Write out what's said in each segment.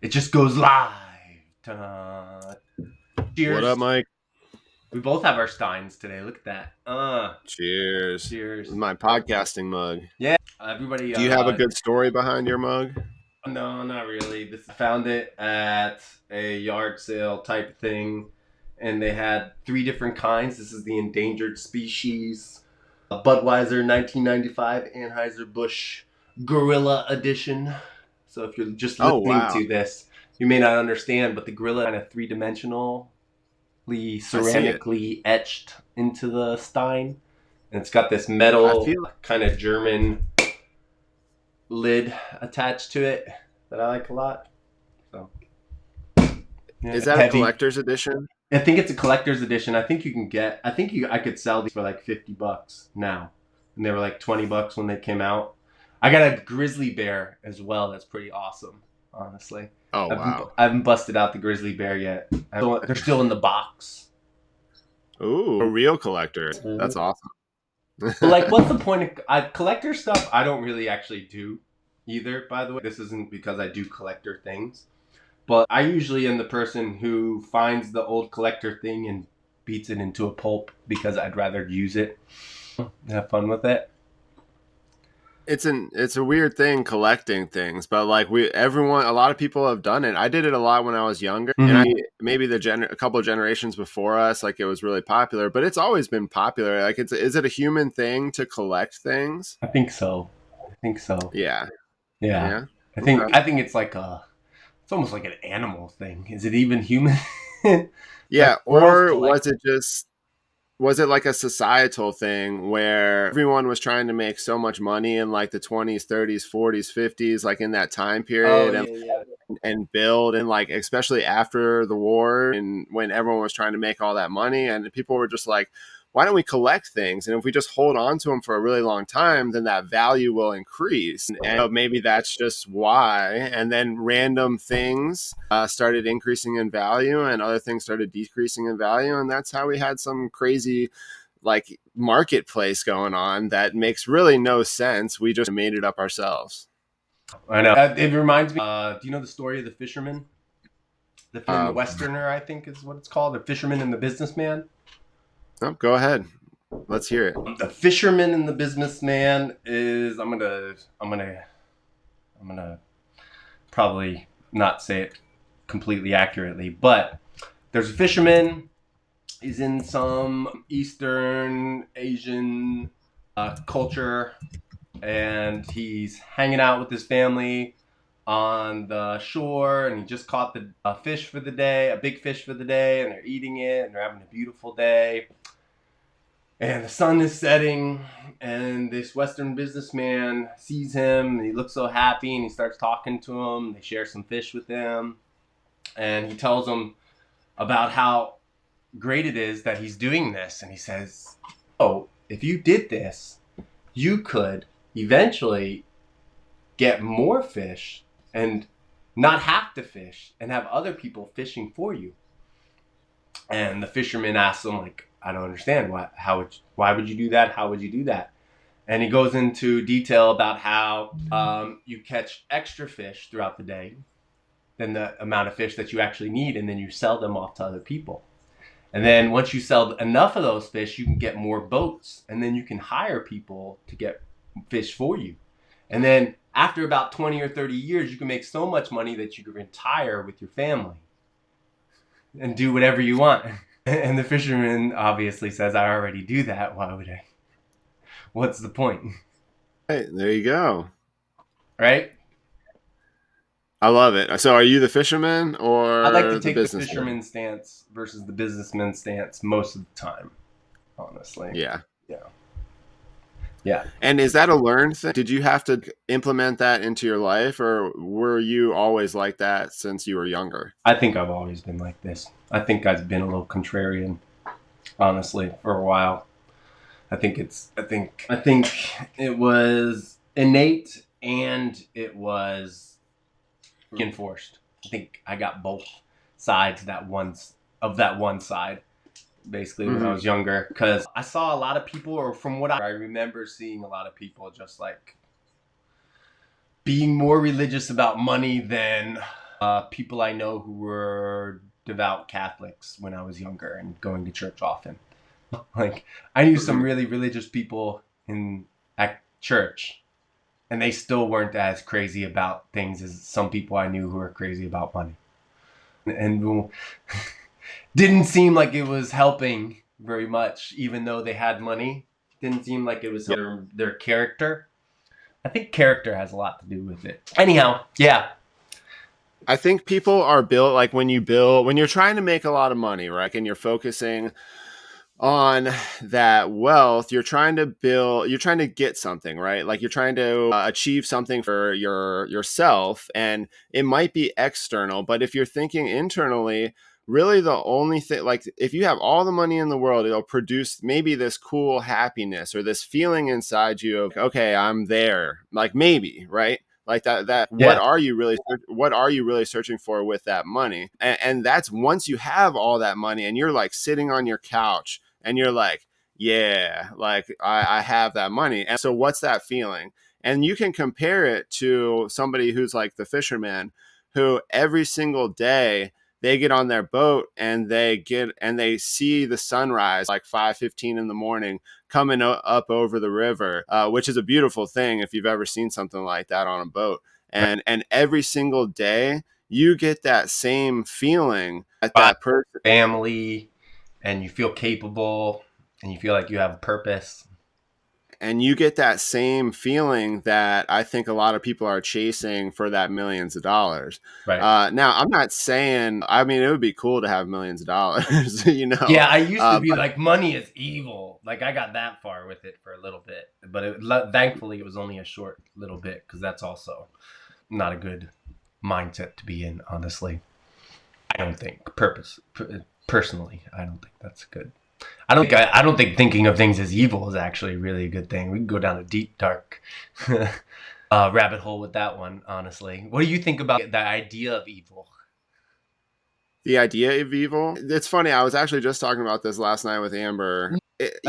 It just goes live. Ta-da. What up, Cheers. Mike? We both have our Steins today. Look at that. Cheers. Cheers. This is my podcasting mug. Yeah, everybody. Do you have a good story behind your mug? No, not really. I found it at a yard sale type thing, and they had 3 different kinds. This is the endangered species, Budweiser 1995 Anheuser-Busch Gorilla Edition. So if you're just Oh, listening wow. to this, you may not understand, but the gorilla kind of 3-dimensionally, ceramically etched into the stein, and it's got this metal kind of German lid attached to it that I like a lot. So, yeah, is that heavy. a collector's edition? I think it's a collector's edition. I think you can get. I could sell these for like $50 now, and they were like $20 when they came out. I got a grizzly bear as well. That's pretty awesome, honestly. Oh, wow. I haven't busted out the grizzly bear yet. They're still in the box. Ooh, a real collector. That's awesome. But like, what's the point of collector stuff? I don't really actually do either, by the way. This isn't because I do collector things, but I usually am the person who finds the old collector thing and beats it into a pulp because I'd rather use it and have fun with it. It's a weird thing collecting things, but like a lot of people have done it. I did it a lot when I was younger, and maybe a couple of generations before us, like it was really popular, but it's always been popular. Like is it a human thing to collect things? I think so. Yeah. I think it's like it's almost like an animal thing. Is it even human? Yeah, or was it like a societal thing where everyone was trying to make so much money in like the 20s, 30s, 40s, 50s, like in that time period, and build, and like especially after the war and when everyone was trying to make all that money, and people were just like, why don't we collect things? And if we just hold on to them for a really long time, then that value will increase. And maybe that's just why. And then random things started increasing in value, and other things started decreasing in value. And that's how we had some crazy like marketplace going on that makes really no sense. We just made it up ourselves. I know. It reminds me. Do you know the story of the fisherman? The Westerner, I think is what it's called. The Fisherman and the Businessman. Oh, go ahead. Let's hear it. The Fisherman and the Businessman is I'm gonna probably not say it completely accurately, but there's a fisherman. He's in some Eastern Asian culture, and he's hanging out with his family on the shore, and he just caught a fish for the day, a big fish for the day, and they're eating it, and they're having a beautiful day. And the sun is setting, and this Western businessman sees him, and he looks so happy, and he starts talking to him. They share some fish with him, and he tells him about how great it is that he's doing this. And he says, oh, if you did this, you could eventually get more fish and not have to fish and have other people fishing for you. And the fisherman asks him, like, I don't understand. Why would you do that? How would you do that? And he goes into detail about how you catch extra fish throughout the day than the amount of fish that you actually need, and then you sell them off to other people. And then once you sell enough of those fish, you can get more boats, and then you can hire people to get fish for you. And then after about 20 or 30 years, you can make so much money that you can retire with your family and do whatever you want. And the fisherman obviously says, I already do that. Why would I? What's the point? Hey, there you go. Right? I love it. So are you the fisherman or I like to take the fisherman stance versus the businessman stance most of the time, honestly. Yeah. Yeah. And is that a learned thing? Did you have to implement that into your life, or were you always like that since you were younger? I think I've always been like this. I think I've been a little contrarian, honestly, for a while. I think it was innate and it was enforced. I think I got both sides of that one side. Basically, when I was younger, because I saw a lot of people, or from what I remember seeing a lot of people just like being more religious about money than People I know who were devout Catholics when I was younger and going to church often. Like I knew some really religious people at church, and they still weren't as crazy about things as some people I knew who were crazy about money. And didn't seem like it was helping very much, even though they had money. Didn't seem like it was their character. I think character has a lot to do with it. Anyhow, yeah. I think people are built like when you're trying to make a lot of money, right? And you're focusing on that wealth, you're trying to get something, right? Like you're trying to achieve something for yourself, and it might be external, but if you're thinking internally, really the only thing, like if you have all the money in the world, it'll produce maybe this cool happiness or this feeling inside you of, okay, I'm there, like maybe, right? Like that Yeah. what are you really searching for with that money? And that's once you have all that money and you're like sitting on your couch and you're like, yeah, like I have that money. And so what's that feeling? And you can compare it to somebody who's like the fisherman, who every single day they get on their boat and they see the sunrise like 5:15 in the morning coming up over the river, which is a beautiful thing if you've ever seen something like that on a boat. And every single day you get that same feeling at that person, family, and you feel capable, and you feel like you have a purpose. and you get that same feeling that I think a lot of people are chasing for that millions of dollars. Right. Now, I'm not saying, I mean, it would be cool to have millions of dollars, you know. Yeah, I used to be like, money is evil. Like I got that far with it for a little bit, but thankfully it was only a short little bit, because that's also not a good mindset to be in. Honestly, I don't think personally, I don't think that's good. I don't think thinking of things as evil is actually really a good thing. We can go down a deep, dark rabbit hole with that one, honestly. What do you think about the idea of evil? The idea of evil. It's funny. I was actually just talking about this last night with Amber.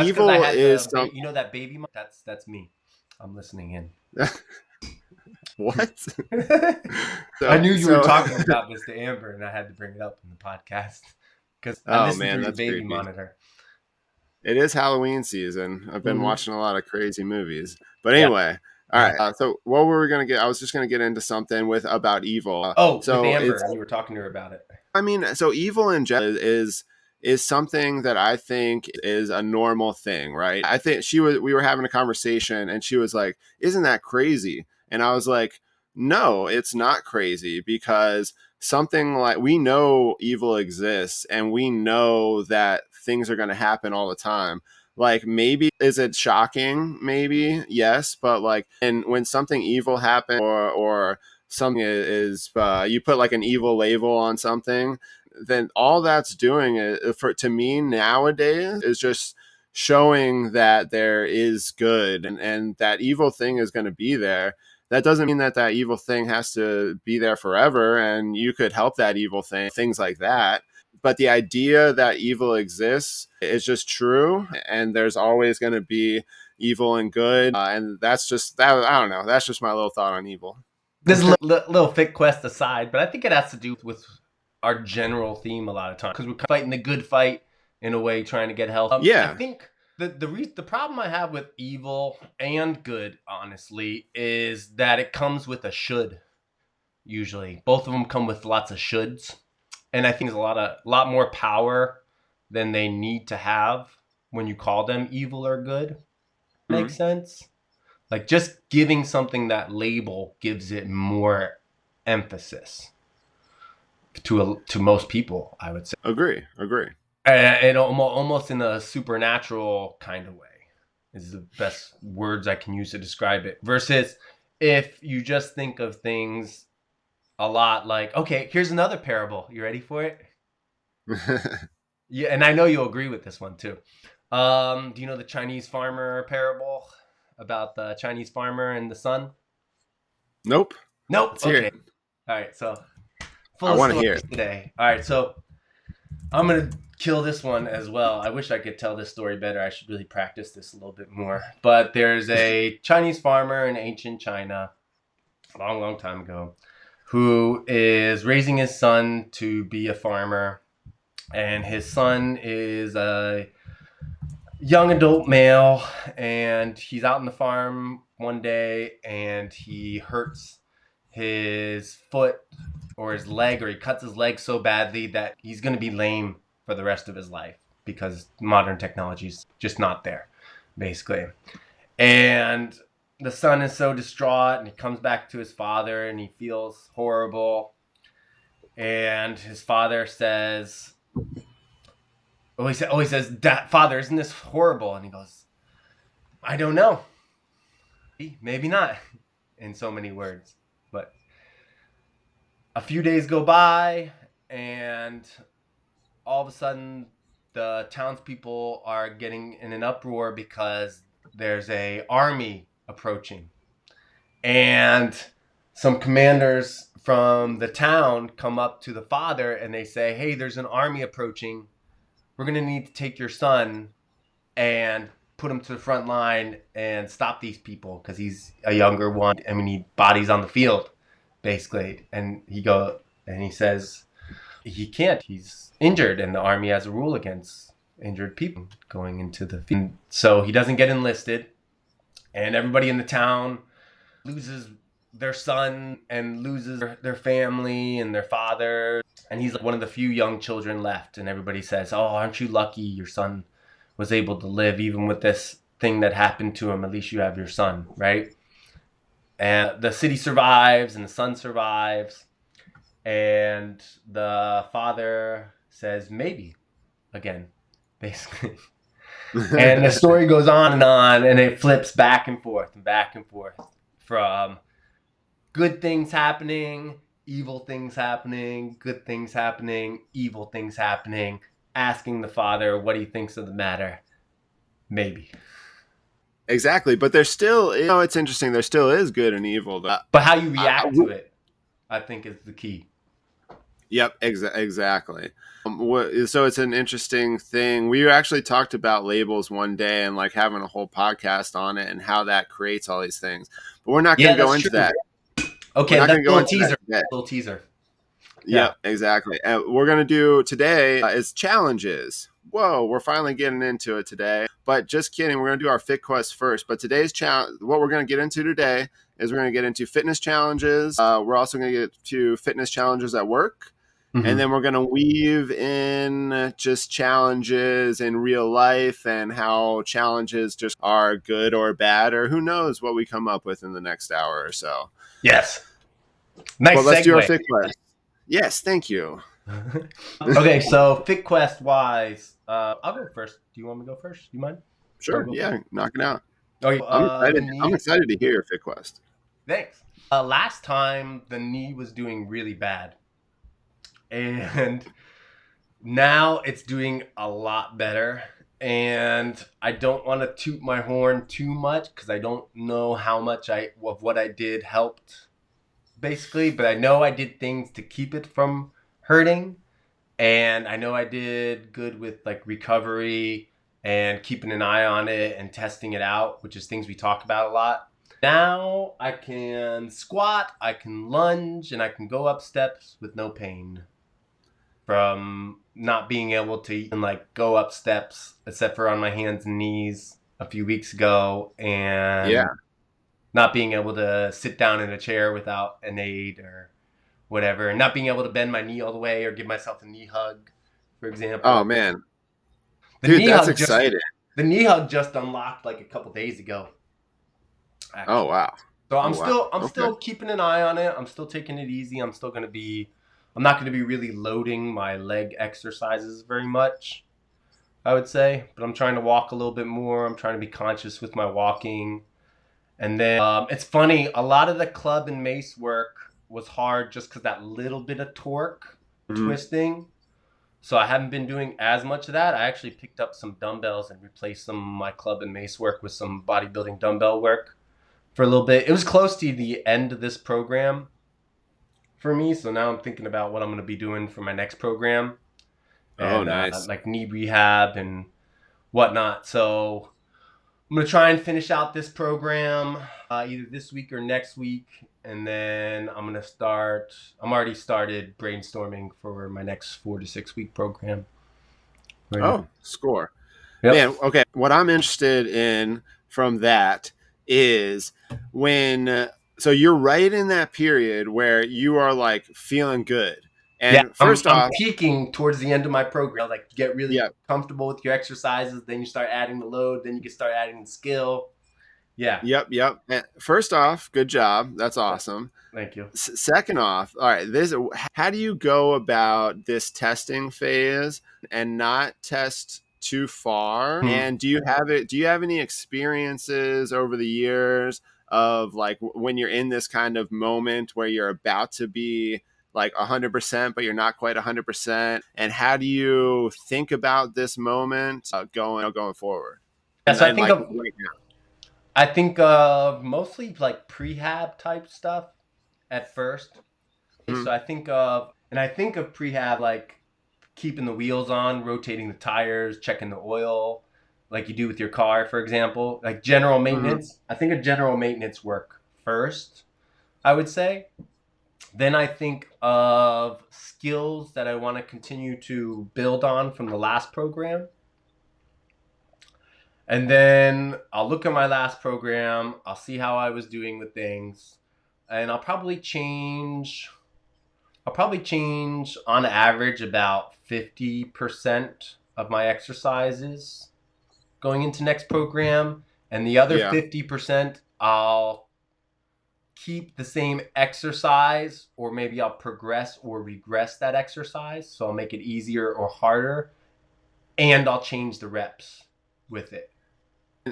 Evil is you know that baby. That's me. I'm listening in. What? I knew you were talking about this to Amber, and I had to bring it up in the podcast because I listened through the baby creepy monitor. It is Halloween season. I've been watching a lot of crazy movies. But anyway, all right. So what were we going to get? I was just going to get into something about evil. So with Amber, and you were talking to her about it. I mean, so evil in general is something that I think is a normal thing, right? I think we were having a conversation and she was like, "Isn't that crazy?" And I was like, "No, it's not crazy, because something like, we know evil exists and we know that things are going to happen all the time. Like, maybe, is it shocking? Maybe, yes, but like, and when something evil happens, or something is you put like an evil label on something, then all that's doing to me nowadays is just showing that there is good, and that evil thing is going to be there. That doesn't mean that evil thing has to be there forever, and you could help that evil thing, things like that. But the idea that evil exists is just true, and there's always going to be evil and good, and that's just that. I don't know. That's just my little thought on evil. This little Fit Quest aside, but I think it has to do with our general theme a lot of times, because we're fighting the good fight in a way, trying to get health. I think the problem I have with evil and good, honestly, is that it comes with a should. Usually, both of them come with lots of shoulds, and I think there's a lot more power than they need to have when you call them evil or good. Makes sense? Like, just giving something that label gives it more emphasis to most people, I would say. Agree. And almost in a supernatural kind of way is the best words I can use to describe it. Versus if you just think of things a lot like, okay, here's another parable. You ready for it? Yeah, and I know you'll agree with this one too. Do you know the Chinese farmer parable about the Chinese farmer and the sun? Nope. Let's hear it. All right, so I want to hear it today. All right, so I'm gonna kill this one as well. I wish I could tell this story better. I should really practice this a little bit more. But there's a Chinese farmer in ancient China, a long, long time ago, who is raising his son to be a farmer. And his son is a young adult male, and he's out on the farm one day and he hurts his foot or his leg, or he cuts his leg so badly that he's going to be lame for the rest of his life because modern technology is just not there, basically. And the son is so distraught, and he comes back to his father and he feels horrible. And his father says, he says, "Father, isn't this horrible?" And he goes, "I don't know. Maybe not," in so many words. But a few days go by, and all of a sudden, the townspeople are getting in an uproar because there's a army approaching. And some commanders from the town come up to the father and they say, "Hey, there's an army approaching. We're going to need to take your son and put him to the front line and stop these people because he's a younger one. I mean, he bodies on the field, basically." And he says he can't. He's injured, and the army has a rule against injured people going into the field. So he doesn't get enlisted, and everybody in the town loses their son and loses their family and their father. And he's like one of the few young children left. And everybody says, "Oh, aren't you lucky your son was able to live even with this thing that happened to him? At least you have your son," right? And the city survives and the son survives. And the father says, "Maybe," again, basically. And the story goes on, and it flips back and forth from good things happening, evil things happening, good things happening, evil things happening, asking the father what he thinks of the matter. Maybe. Exactly. But there's still, it's interesting. There still is good and evil. But how you react to it, I think, is the key. Yep, exactly. So it's an interesting thing. We actually talked about labels one day and like having a whole podcast on it and how that creates all these things. But we're not going to go into that. Okay, that's a little teaser. Yep, exactly. And we're going to do today is challenges. Whoa, we're finally getting into it today. But just kidding, we're going to do our Fit Quest first. But today's challenge, what we're going to get into today is we're going to get into fitness challenges. We're also going to get to fitness challenges at work. Mm-hmm. And then we're going to weave in just challenges in real life and how challenges just are good or bad, or who knows what we come up with in the next hour or so. Yes. Nice. Well, let's do our Fit Quest. Yes, thank you. Okay, so Fit Quest wise, I'll go first. Do you want me to go first? Do you mind? Sure. Yeah, knock it out. I'm excited to hear your Fit Quest. Thanks. Last time the knee was doing really bad, and now it's doing a lot better. And I don't want to toot my horn too much because I don't know how much of what I did helped, basically. But I know I did things to keep it from hurting, and I know I did good with like recovery and keeping an eye on it and testing it out, which is things we talk about a lot. Now I can squat, I can lunge, and I can go up steps with no pain from not being able to even like go up steps except for on my hands and knees a few weeks ago, and not being able to sit down in a chair without an aid or whatever, and not being able to bend my knee all the way or give myself a knee hug, for example. Oh man, dude, that's exciting. The knee hug just unlocked like a couple days ago. Actually. Oh wow. So I'm still keeping an eye on it. I'm still taking it easy. I'm not going to be really loading my leg exercises very much, I would say, but I'm trying to walk a little bit more. I'm trying to be conscious with my walking. And then it's funny, a lot of the club and mace work was hard just because that little bit of torque twisting. So I haven't been doing as much of that. I actually picked up some dumbbells and replaced some of my club and mace work with some bodybuilding dumbbell work for a little bit. It was close to the end of this program for me. So now I'm thinking about what I'm going to be doing for my next program. And, nice. Like knee rehab and whatnot. So I'm gonna try and finish out this program either this week or next week, and then I'm gonna start. I'm already started brainstorming for my next 4 to 6 week program right now. Oh, score. Yep. Man, okay. What I'm interested in from that is when, so you're right in that period where you are like feeling good. Yeah, And I'm first I'm off, peaking towards the end of my program. Like get really yeah, comfortable with your exercises, then you start adding the load, then you can start adding the skill. Yeah. yep. First off, good job. That's awesome. Thank you. Second off, all right, how do you go about this testing phase and not test too far? Hmm. And do you have any experiences over the years of like when you're in this kind of moment where you're about to be like 100%, but you're not quite 100%? And how do you think about this moment going forward? Yeah, so And like right I think of mostly like prehab type stuff at first. now? So I think of prehab like keeping the wheels on, rotating the tires, checking the oil, like you do with your car, for example. Like general Mhm. maintenance. I think of general maintenance work first, I would say. Then I think of skills that I want to continue to build on from the last program. And then I'll look at my last program, I'll see how I was doing with things, and I'll probably change on average about 50% of my exercises going into next program, and the other Yeah. 50% I'll keep the same exercise, or maybe I'll progress or regress that exercise, so I'll make it easier or harder, and I'll change the reps with it.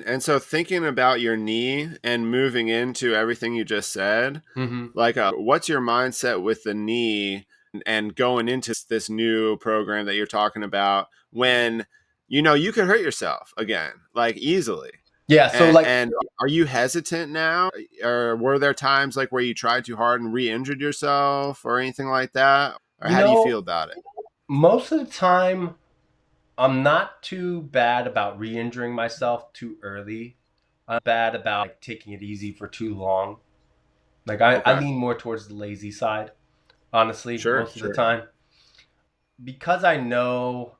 And so thinking about your knee and moving into everything you just said, Mm-hmm. like what's your mindset with the knee and going into this new program that you're talking about when you know you could hurt yourself again, like easily. Yeah, so like And are you hesitant now? Or were there times like where you tried too hard and re-injured yourself or anything like that? Or you how do you know, feel about it? most of the time I'm not too bad about re-injuring myself too early. I'm bad about like, taking it easy for too long. Like I Okay. lean more towards the lazy side, honestly, Sure, most of the sure. time. Because I know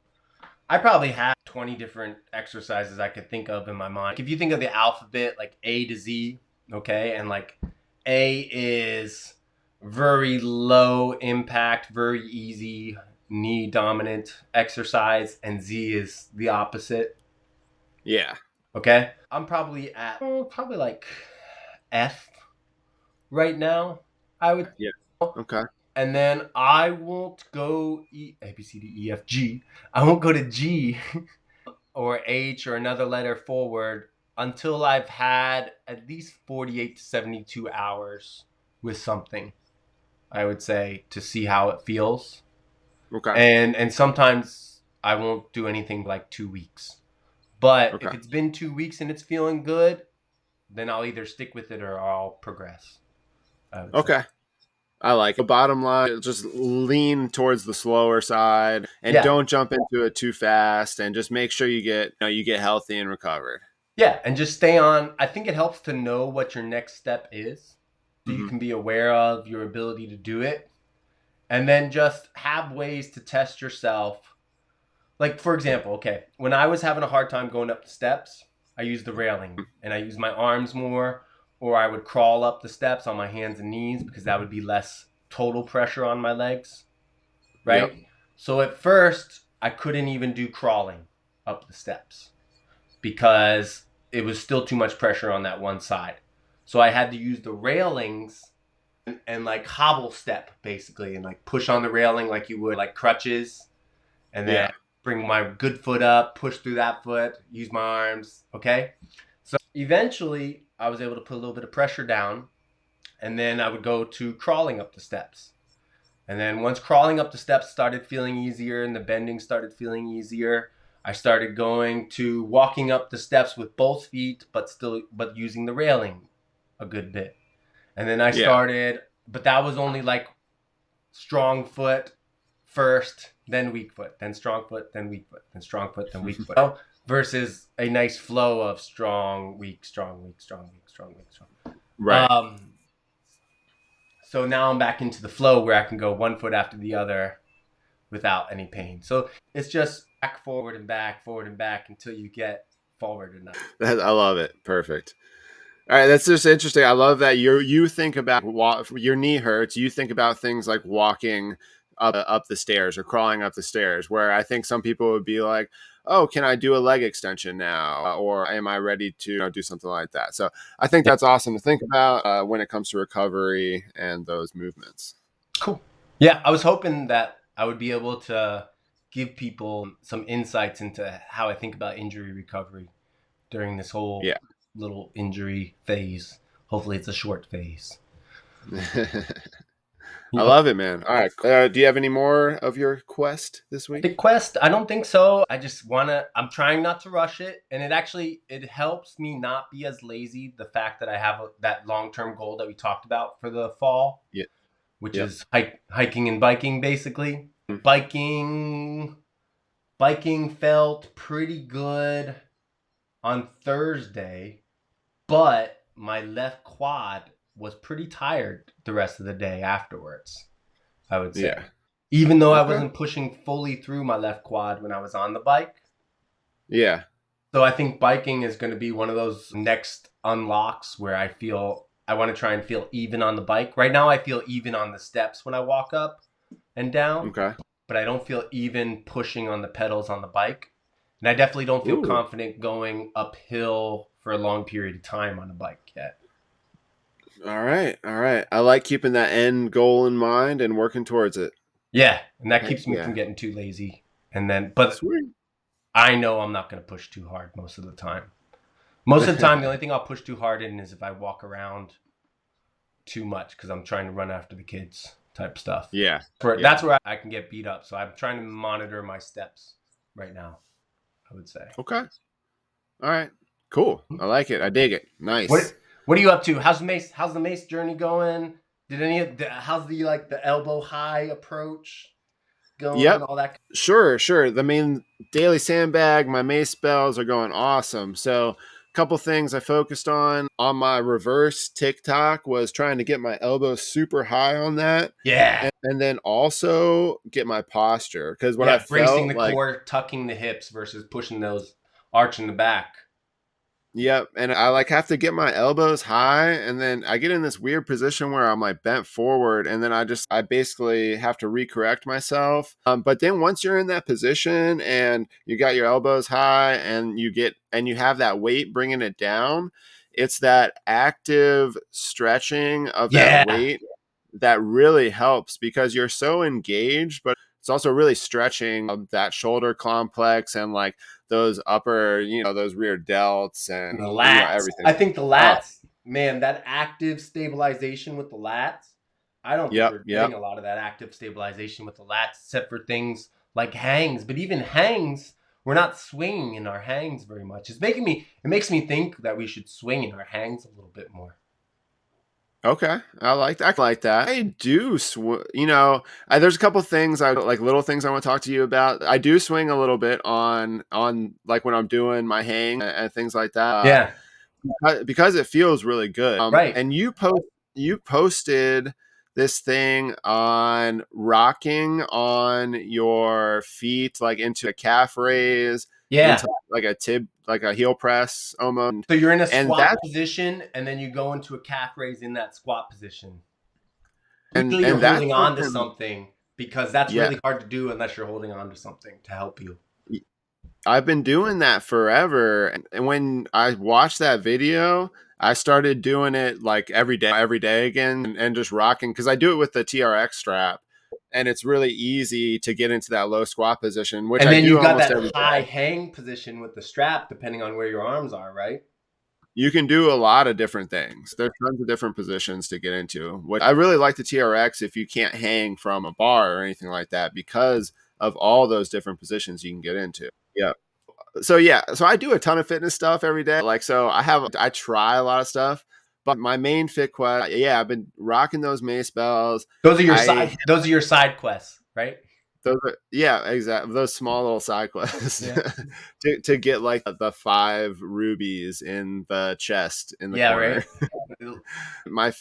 I probably have 20 different exercises I could think of in my mind. Like if you think of the alphabet, like A to Z, okay, and like A is very low impact, very easy knee dominant exercise, and Z is the opposite. Yeah. Okay, I'm probably at probably like F right now. I would, Yeah. Okay. and then I won't go A B C D E F G. I won't go to G or H or another letter forward until I've had at least 48 to 72 hours with something. I would say to see how it feels, Okay. and sometimes I won't do anything like 2 weeks. But Okay. if it's been 2 weeks and it's feeling good, then I'll either stick with it or I'll progress. I would say. Okay. I like it. Bottom line, just lean towards the slower side and Yeah, don't jump into it too fast and just make sure you get healthy and recovered. yeah, and just stay on. I think it helps to know what your next step is, so you Hmm. can be aware of your ability to do it, and then just have ways to test yourself. Like for example, okay, when I was having a hard time going up the steps, I used the railing and I used my arms more, or I would crawl up the steps on my hands and knees because that would be less total pressure on my legs, Yep. right? So at first, I couldn't even do crawling up the steps because it was still too much pressure on that one side. So I had to use the railings and like hobble step basically and like push on the railing like you would like crutches, and then Yeah. bring my good foot up, push through that foot, use my arms, okay? So eventually I was able to put a little bit of pressure down, and then I would go to crawling up the steps. And then once crawling up the steps started feeling easier and the bending started feeling easier, I started going to walking up the steps with both feet but using the railing a good bit. And then I Yeah. started, but that was only like strong foot first, then weak foot, then strong foot, then weak foot, then strong foot, then weak foot. versus a nice flow of strong, weak, strong, weak, strong, weak, strong, weak, strong. Right. So now I'm back into the flow where I can go one foot after the other without any pain. So it's just back, forward, and back until you get forward enough. I love it. Perfect. All right, that's just interesting. I love that you think about your knee hurts. You think about things like walking up the stairs or crawling up the stairs. Where I think some people would be like, "Oh, can I do a leg extension now?" Or "Am I ready to do something like that?" So I think that's awesome to think about when it comes to recovery and those movements. Cool. Yeah, I was hoping that I would be able to give people some insights into how I think about injury recovery during this whole little injury phase. Hopefully, it's a short phase. I love it, man. All right. Do you have any more of your quest this week? The quest, I don't think so. I just I'm trying not to rush it. And it helps me not be as lazy. The fact that I have that long-term goal that we talked about for the fall, which is hiking and biking, basically. Biking felt pretty good on Thursday, but my left quad was pretty tired the rest of the day afterwards, I would say. Yeah. Even though I wasn't pushing fully through my left quad when I was on the bike. Yeah. So I think biking is going to be one of those next unlocks where I want to try and feel even on the bike. Right now I feel even on the steps when I walk up and down. Okay. But I don't feel even pushing on the pedals on the bike. And I definitely don't feel confident going uphill for a long period of time on a bike yet. All right. I like keeping that end goal in mind and working towards it. Yeah, and that keeps me from getting too lazy. But sweet. I know I'm not going to push too hard most of the time. Most of the time, the only thing I'll push too hard in is if I walk around too much because I'm trying to run after the kids type stuff. Yeah. That's where I can get beat up. So I'm trying to monitor my steps right now, I would say. Okay. All right. Cool. I like it. I dig it. Nice. What are you up to? How's the mace journey going? How's the elbow high approach going? Yep. All that. Sure. The main daily sandbag, my mace bells are going awesome. So a couple things I focused on my reverse TikTok was trying to get my elbow super high on that. Yeah. And then also get my posture. Because what I felt bracing the core, tucking the hips versus pushing those arch in the back. Yep. And I have to get my elbows high, and then I get in this weird position where I'm bent forward, and then I basically have to recorrect myself. But then once you're in that position and you got your elbows high and you have that weight bringing it down, it's that active stretching of that weight that really helps because you're so engaged, but it's also really stretching that shoulder complex and those upper, those rear delts and the lats. Everything. I think the lats, man, that active stabilization with the lats. I don't think we're getting a lot of that active stabilization with the lats, except for things like hangs. But even hangs, we're not swinging in our hangs very much. It makes me think that we should swing in our hangs a little bit more. Okay, I like that. I do, there's a couple things little things I want to talk to you about. I do swing a little bit on when I'm doing my hang and things like that. Yeah, because it feels really good. Right. And you posted this thing on rocking on your feet into a calf raise. Yeah. Into a heel press almost. So you're in a squat position and then you go into a calf raise in that squat position. And you're holding on to something because that's really hard to do unless you're holding on to something to help you. I've been doing that forever. And when I watched that video, I started doing it every day again and just rocking because I do it with the TRX strap. And it's really easy to get into that low squat position, which you got that high hang position with the strap, depending on where your arms are, right? You can do a lot of different things. There's tons of different positions to get into. What I really like the TRX if you can't hang from a bar or anything like that because of all those different positions you can get into. Yeah. So I do a ton of fitness stuff every day. I try a lot of stuff. But my main fit quest, I've been rocking those mace bells. Those are your side quests, right? Those are, yeah, exactly. Those small little side quests Yeah. to get like the 5 rubies in the chest in the Yeah, right. corner. my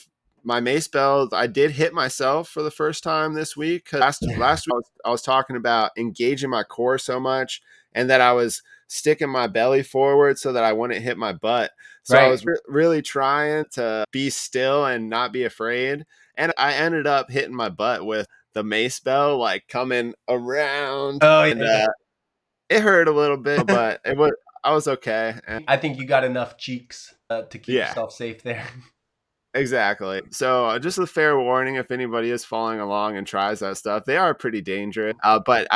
my mace belt, I did hit myself for the first time this week. 'Cause last week I was talking about engaging my core so much, and that I was sticking my belly forward so that I wouldn't hit my butt. So I Right. was really trying to be still and not be afraid. And I ended up hitting my butt with the mace bell, like coming around, Oh and yeah. it hurt a little bit, but I was okay. And I think you got enough cheeks to keep yeah, yourself safe there. exactly. So just a fair warning, if anybody is following along and tries that stuff, they are pretty dangerous. But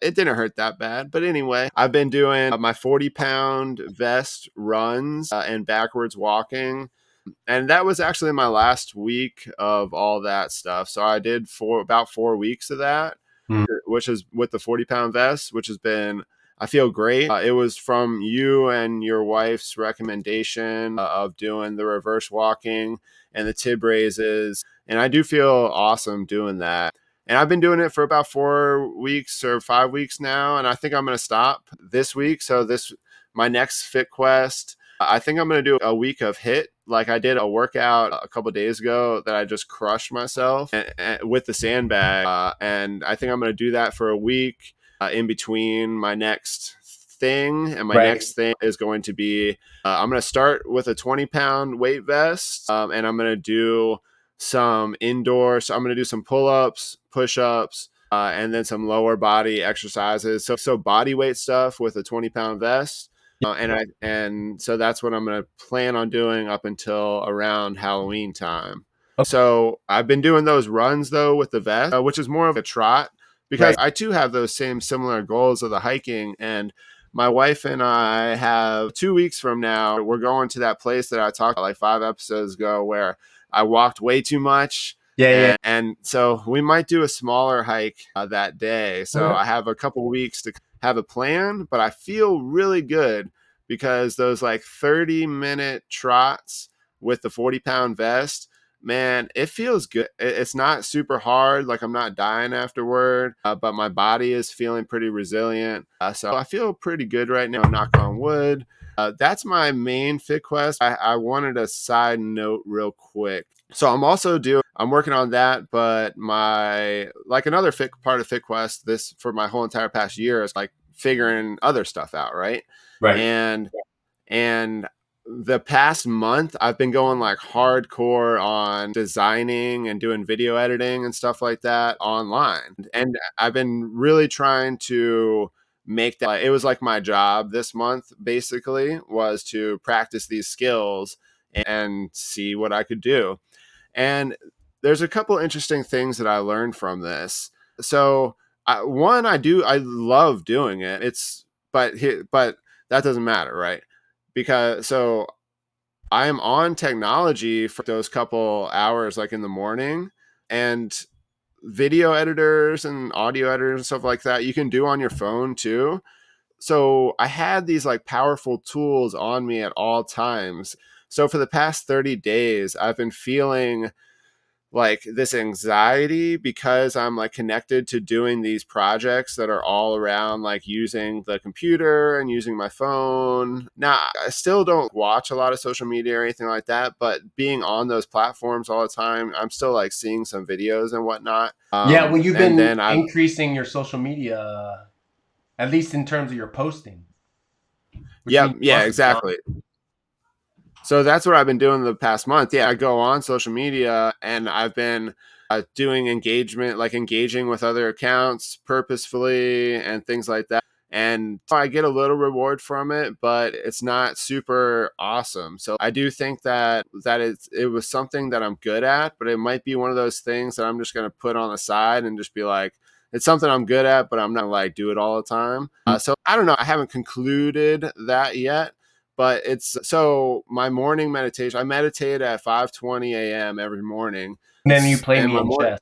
it didn't hurt that bad. But anyway, I've been doing my 40-pound vest runs and backwards walking. And that was actually my last week of all that stuff. So I did about 4 weeks of that, which is with the 40-pound vest, which has been, I feel great. It was from you and your wife's recommendation of doing the reverse walking and the tib raises. And I do feel awesome doing that. And I've been doing it for about 4 weeks or 5 weeks now. And I think I'm going to stop this week. So my next Fit Quest, I think I'm going to do a week of HIIT. Like I did a workout a couple of days ago that I just crushed myself with the sandbag. And I think I'm going to do that for a week in between my next thing. And my next thing is going to be, I'm going to start with a 20-pound weight vest. And I'm going to do some indoor. So I'm going to do some pull-ups, push-ups, and then some lower body exercises. So body weight stuff with a 20-pound vest. And so that's what I'm going to plan on doing up until around Halloween time. Okay. So I've been doing those runs though with the vest, which is more of a trot, because I too have those same similar goals of the hiking. And my wife and I have 2 weeks from now, we're going to that place that I talked about like 5 episodes ago where I walked way too much. Yeah. And so we might do a smaller hike that day. So I have a couple weeks to have a plan, but I feel really good because those like 30-minute trots with the 40-pound vest, man, it feels good. It's not super hard. Like I'm not dying afterward, but my body is feeling pretty resilient. So I feel pretty good right now, knock on wood. That's my main Fit Quest. I wanted a side note real quick. So I'm working on that, but another part of Fit Quest, this for my whole entire past year is like figuring other stuff out. Right. And the past month I've been going like hardcore on designing and doing video editing and stuff like that online. And I've been really trying to make that, it was like my job this month basically was to practice these skills and see what I could do. And there's a couple interesting things that I learned from this. So I love doing it. But that doesn't matter, right? Because so I am on technology for those couple hours, like in the morning, and video editors and audio editors and stuff like that you can do on your phone too. So I had these like powerful tools on me at all times. So for the past 30 days, I've been feeling like this anxiety because I'm like connected to doing these projects that are all around like using the computer and using my phone. Now, I still don't watch a lot of social media or anything like that, but being on those platforms all the time, I'm still like seeing some videos and whatnot. Yeah, well, you've been increasing your social media, at least in terms of your posting. Yeah, exactly. So that's what I've been doing the past month. Yeah, I go on social media and I've been doing engaging with other accounts purposefully and things like that. And I get a little reward from it, but it's not super awesome. So I do think that it was something that I'm good at, but it might be one of those things that I'm just going to put on the side and just be like, it's something I'm good at, but I'm not like do it all the time. So I don't know. I haven't concluded that yet. But so my morning meditation, I meditate at 5:20 a.m. every morning. And then you play me in chess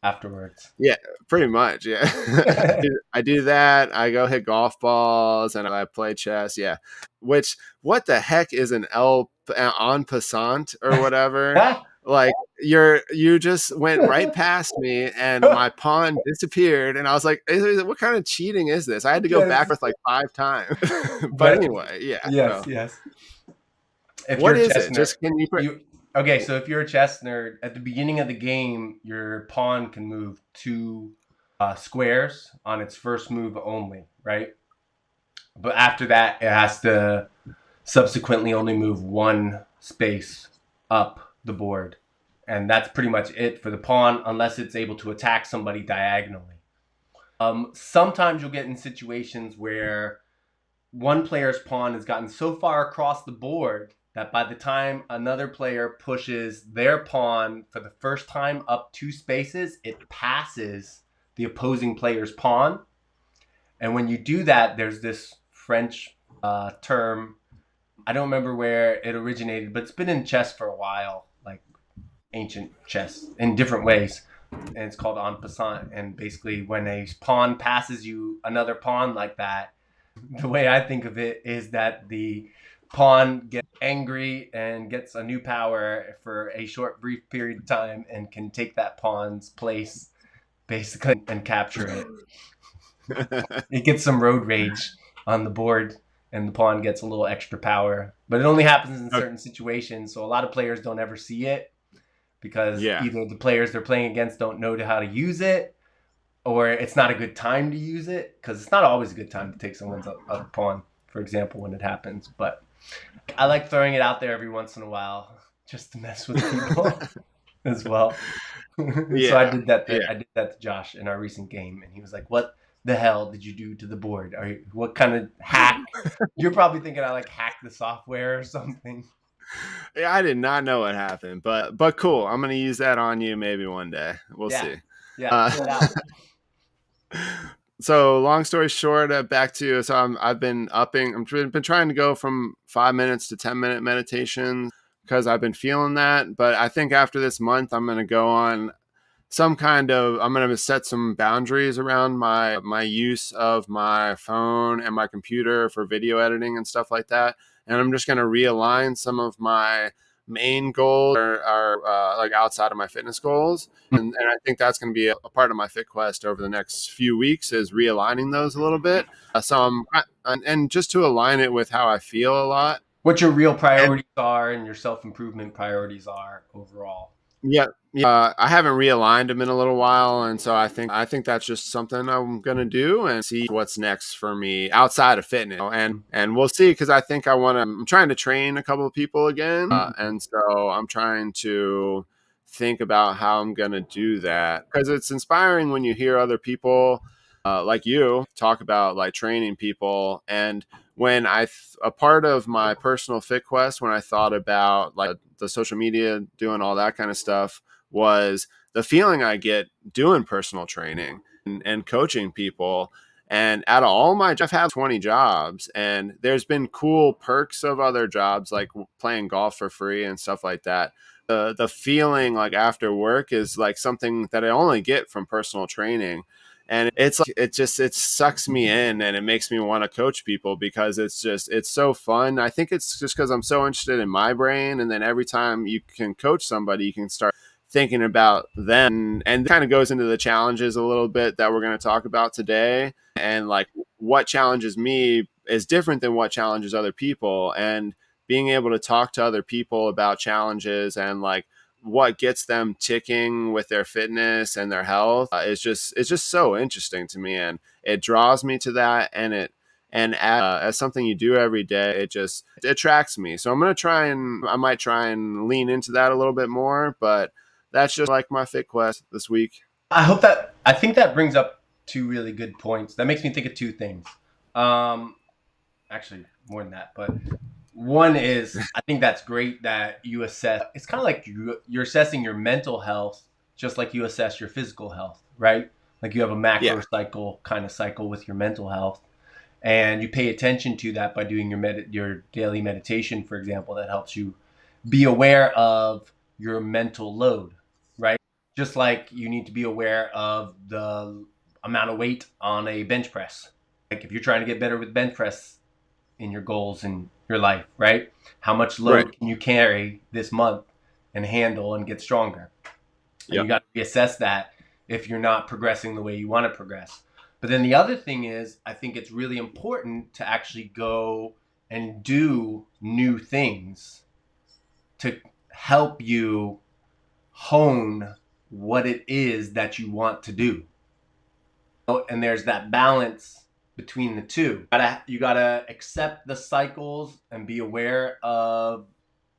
afterwards. Yeah, pretty much. Yeah. I do that. I go hit golf balls and I play chess. Yeah. Which, what the heck is an en passant or whatever? Like you just went right past me and my pawn disappeared and I was like, what kind of cheating is this? I had to go back Yes. with like 5 times. But But anyway, yeah. yes, So yes. If you're what a is chess it? nerd, Just can you you okay? So if you're a chess nerd, at the beginning of the game, your pawn can move two squares on its first move only, right? But after that, it has to subsequently only move one space up the board, and that's pretty much it for the pawn, unless it's able to attack somebody diagonally. Sometimes you'll get in situations where one player's pawn has gotten so far across the board that by the time another player pushes their pawn for the first time up two spaces, it passes the opposing player's pawn. And when you do that, there's this French term. I don't remember where it originated, but it's been in chess for a while, like ancient chess in different ways. And it's called en passant. And basically, when a pawn passes you another pawn like that, the way I think of it is that the pawn gets angry and gets a new power for a short, brief period of time and can take that pawn's place basically and capture it. It gets some road rage on the board and the pawn gets a little extra power. But it only happens in certain situations, so a lot of players don't ever see it because Yeah. either the players they're playing against don't know how to use it, or it's not a good time to use it because it's not always a good time to take someone's other pawn, for example, when it happens. But I like throwing it out there every once in a while just to mess with people as well. So I Yeah. did that. Yeah. I did that to Josh in our recent game, and he was like, "What the hell did you do to the board? What kind of hack?" You're probably thinking I like hacked the software or something. Yeah, I did not know what happened, but cool. I'm gonna use that on you maybe one day. We'll Yeah, see. yeah, pull it out. So long story short, back to so I've been upping. Been trying to go from 5 minutes to 10 minute meditation because I've been feeling that. But I think after this month, I'm gonna go on some kind of. I'm gonna set some boundaries around my use of my phone and my computer for video editing and stuff like that. And I'm just gonna realign some of my main goals are like outside of my fitness goals and I think that's going to be a part of my fit quest over the next few weeks is realigning those a little bit and just to align it with how I feel a lot. What your real And priorities are and your self improvement priorities are overall. yeah, I haven't realigned them in a little while, and so I think that's just something I'm gonna do and see what's next for me outside of fitness, and we'll see because I think I'm trying to train a couple of people again, and so I'm trying to think about how I'm gonna do that because it's inspiring when you hear other people like you talk about like training people and when a part of my personal fit quest when I thought about like the social media doing all that kind of stuff was the feeling I get doing personal training and coaching people and out of all my I've had 20 jobs and there's been cool perks of other jobs like playing golf for free and stuff like that. The feeling like after work is like something that I only get from personal training and it's like it sucks me in and it makes me want to coach people because it's so fun. I think it's just because I'm so interested in my brain and then every time you can coach somebody you can start thinking about them and kind of goes into the challenges a little bit that we're going to talk about today and like what challenges me is different than what challenges other people and being able to talk to other people about challenges and like what gets them ticking with their fitness and their health it's just so interesting to me and it draws me to that and as something you do every day it attracts me so I might try and lean into that a little bit more but that's just like my fit quest this week. I think that brings up two really good points. That makes me think of two things. Um, Actually, more than that, but one is I think that's great that you assess. It's kind of like you're assessing your mental health, just like you assess your physical health, right? Like you have a Yeah. macro cycle kind of cycle with your mental health, and you pay attention to that by doing your daily meditation, for example, that helps you be aware of your mental load, right? Just like you need to be aware of the amount of weight on a bench press. Like if you're trying to get better with bench press in your goals in your life, right? How much Right. load can you carry this month? and handle and get stronger. And Yep. you got to reassess that if you're not progressing the way you want to progress. But then the other thing is, I think it's really important to actually go and do new things to help you hone what it is that you want to do. And there's that balance between the two. You gotta accept the cycles and be aware of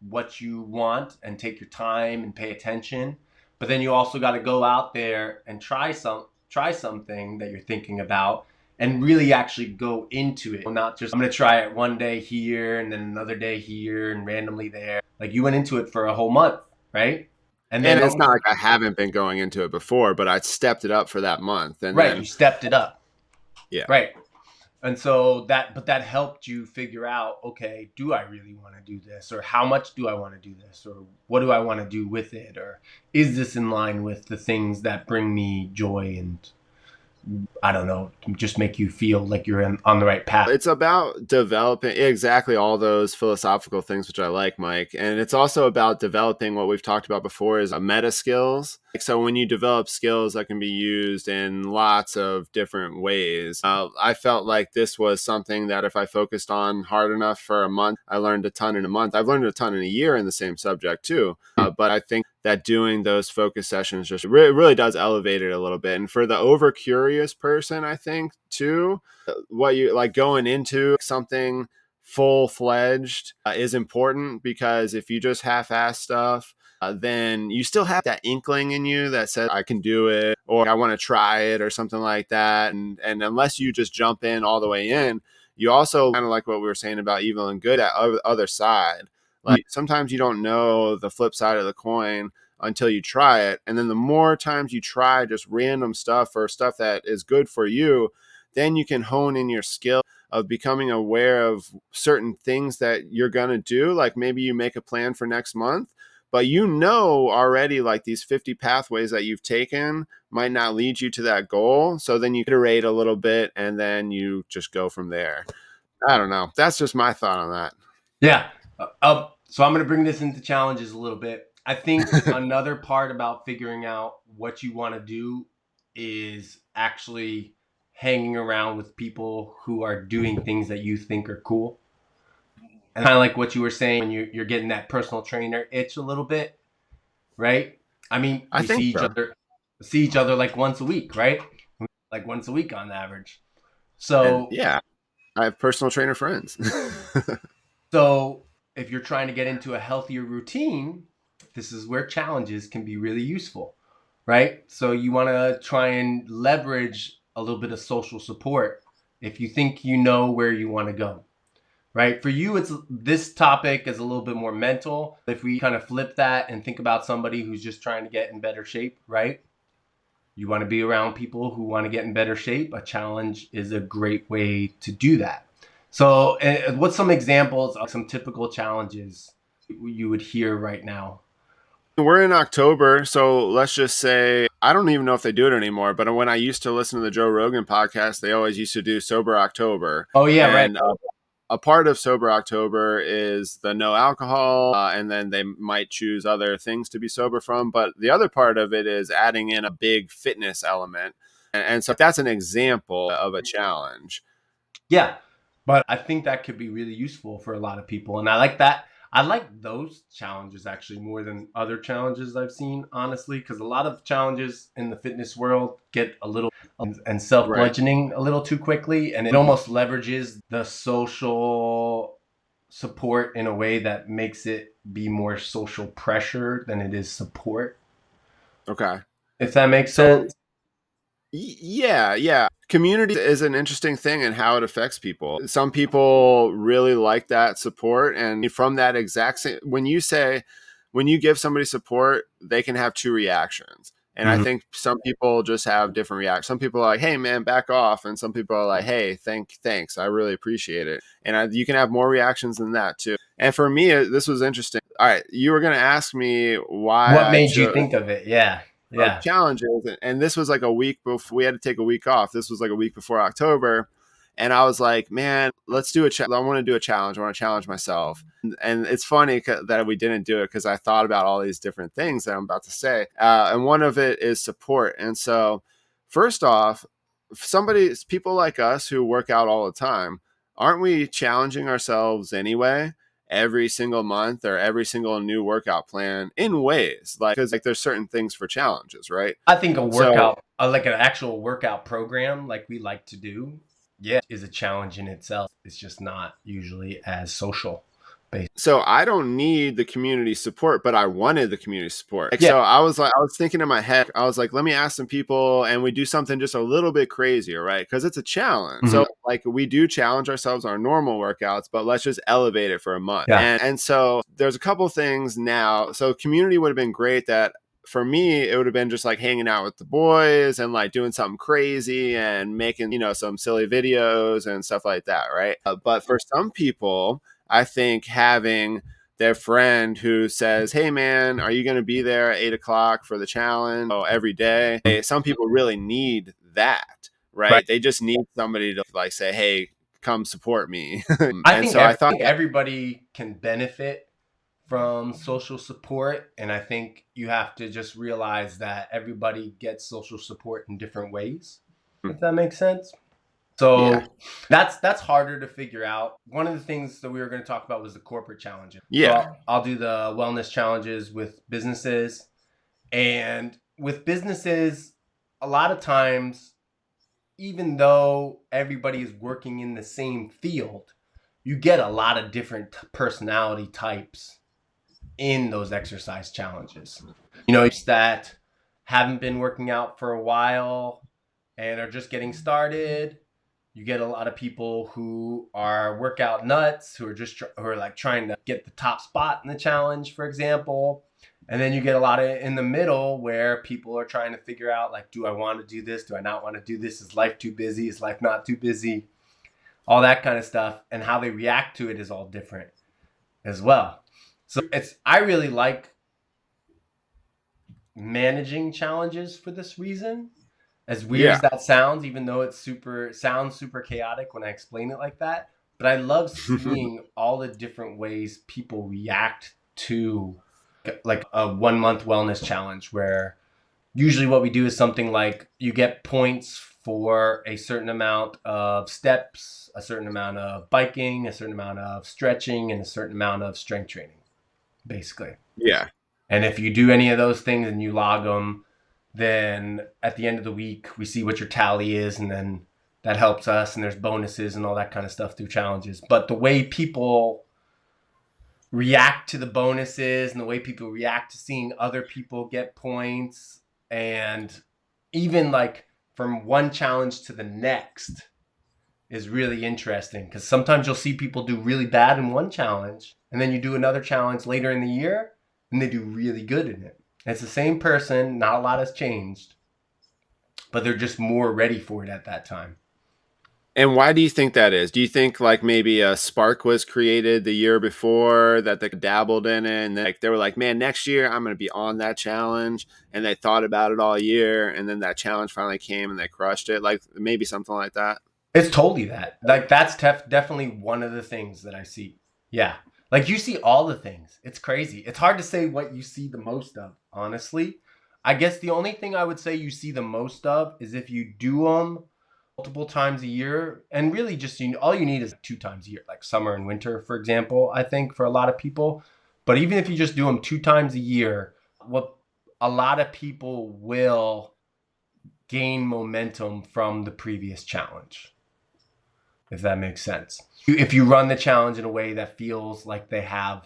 what you want and take your time and pay attention. But then you also got to go out there and try something that you're thinking about and really actually go into it. Not just I'm gonna try it one day here and then another day here and randomly there. Like you went into it for a whole month, right? And it's not like I haven't been going into it before, but I stepped it up for that month. And right, then you stepped it up. Yeah. Right. And so that helped you figure out, okay, do I really want to do this? Or how much do I want to do this? Or what do I want to do with it? Or is this in line with the things that bring me joy and, I don't know, just make you feel like you're on the right path? It's about developing exactly all those philosophical things, which I like, Mike. And it's also about developing what we've talked about before is meta skills. So when you develop skills that can be used in lots of different ways, I felt like this was something that if I focused on hard enough for a month, I learned a ton in a month. I've learned a ton in a year in the same subject too. But I think that doing those focus sessions just really does elevate it a little bit. And for the over curious person, I think too, what you like going into something full fledged is important, because if you just half-ass stuff, then you still have that inkling in you that says I can do it or I want to try it or something like that. And unless you just jump in all the way in, you also kind of like what we were saying about evil and good at other side. Like sometimes you don't know the flip side of the coin until you try it. And then the more times you try just random stuff or stuff that is good for you, then you can hone in your skill of becoming aware of certain things that you're going to do. Like maybe you make a plan for next month, but you know already like these 50 pathways that you've taken might not lead you to that goal. So then you iterate a little bit and then you just go from there. I don't know. That's just my thought on that. Yeah. So I'm going to bring this into challenges a little bit. I think another part about figuring out what you want to do is actually hanging around with people who are doing things that you think are cool. And kind of like what you were saying, when you're getting that personal trainer itch a little bit, right? I mean, I we think so. see each other like once a week, right? Like once a week on average. So And yeah, I have personal trainer friends. So if you're trying to get into a healthier routine, this is where challenges can be really useful, right? So you want to try and leverage a little bit of social support if you think you know where you want to go, right? For you, it's this topic is a little bit more mental. If we kind of flip that and think about somebody who's just trying to get in better shape, right? You want to be around people who want to get in better shape. A challenge is a great way to do that. So, what's some examples of some typical challenges you would hear right now? We're in October, so let's just say I don't even know if they do it anymore. But when I used to listen to the Joe Rogan podcast, they always used to do Sober October. Oh yeah, right. And a part of Sober October is the no alcohol, and then they might choose other things to be sober from. But the other part of it is adding in a big fitness element. And so that's an example of a challenge. Yeah, but I think that could be really useful for a lot of people, and I like that. I like those challenges actually more than other challenges I've seen, honestly, because a lot of challenges in the fitness world get a little and self Right. bludgeoning a little too quickly, and it almost leverages the social support in a way that makes it be more social pressure than it is support. Okay. If that makes So sense. yeah. Community is an interesting thing and how it affects people. Some people really like that support. And from that exact same, when you give somebody support, they can have two reactions. And I Mhm. think some people just have different reactions. Some people are like, hey, man, back off. And some people are like, hey, thanks. I really appreciate it. And you can have more reactions than that, too. And for me, this was interesting. All right. You were going to ask me why What I made you chose think of it? Yeah. Yeah. challenges, and this was like a week before we had to take a week off. This was like a week before October, And I was like, man, let's do I want to do a challenge. I want to challenge myself. And it's funny that we didn't do it because I thought about all these different things that I'm about to say. And one of it is support. And so, first off, people like us who work out all the time, aren't we challenging ourselves anyway? Every single month or every single new workout plan in ways like, because like there's certain things for challenges, right? I think a workout, like an actual workout program like we like to do, yeah, is a challenge in itself. It's just not usually as social based. So I don't need the community support, but I wanted the community support. Yeah. So I was thinking in my head, I was like, let me ask some people and we do something just a little bit crazier, right? Because it's a challenge. So like we do challenge ourselves on our normal workouts, but let's just elevate it for a month. Yeah. And so there's a couple things now. So community would have been great. That for me, it would have been just like hanging out with the boys and like doing something crazy and making, some silly videos and stuff like that, right? But for some people, I think having their friend who says, hey, man, are you going to be there at 8:00 for the challenge every day? Some people really need that, right? They just need somebody to like say, hey, come support me. I think everybody can benefit from social support. And I think you have to just realize that everybody gets social support in different ways, if that makes sense. So that's harder to figure out. One of the things that we were going to talk about was the corporate challenges. Yeah. So I'll do the wellness challenges with businesses. And with businesses, a lot of times, even though everybody is working in the same field, you get a lot of different personality types in those exercise challenges. That haven't been working out for a while and are just getting started. You get a lot of people who are workout nuts, who are like trying to get the top spot in the challenge, for example. And then you get a lot in the middle where people are trying to figure out, like, do I want to do this? Do I not want to do this? Is life too busy? Is life not too busy? All that kind of stuff. And how they react to it is all different as well. So I really like managing challenges for this reason. As weird as that sounds, even though it sounds super chaotic when I explain it like that. But I love seeing all the different ways people react to like a 1 month wellness challenge, where usually what we do is something like you get points for a certain amount of steps, a certain amount of biking, a certain amount of stretching, and a certain amount of strength training, basically. Yeah. And if you do any of those things and you log them, then at the end of the week, we see what your tally is, and then that helps us, and there's bonuses and all that kind of stuff through challenges. But the way people react to the bonuses and the way people react to seeing other people get points, and even like from one challenge to the next, is really interesting, because sometimes you'll see people do really bad in one challenge, and then you do another challenge later in the year and they do really good in it. It's the same person, not a lot has changed, but they're just more ready for it at that time. And why do you think that is? Do you think like maybe a spark was created the year before that they dabbled in it, and they were like, man, next year I'm going to be on that challenge, and they thought about it all year, and then that challenge finally came and they crushed it? Like maybe something like that? It's totally that. Like that's definitely one of the things that I see. Yeah. Like you see all the things. It's crazy. It's hard to say what you see the most of, honestly. I guess the only thing I would say you see the most of is if you do them multiple times a year, and really just all you need is 2 times a year, like summer and winter, for example, I think for a lot of people. But even if you just do them 2 times a year, what a lot of people will gain momentum from the previous challenge, if that makes sense. If you run the challenge in a way that feels like they have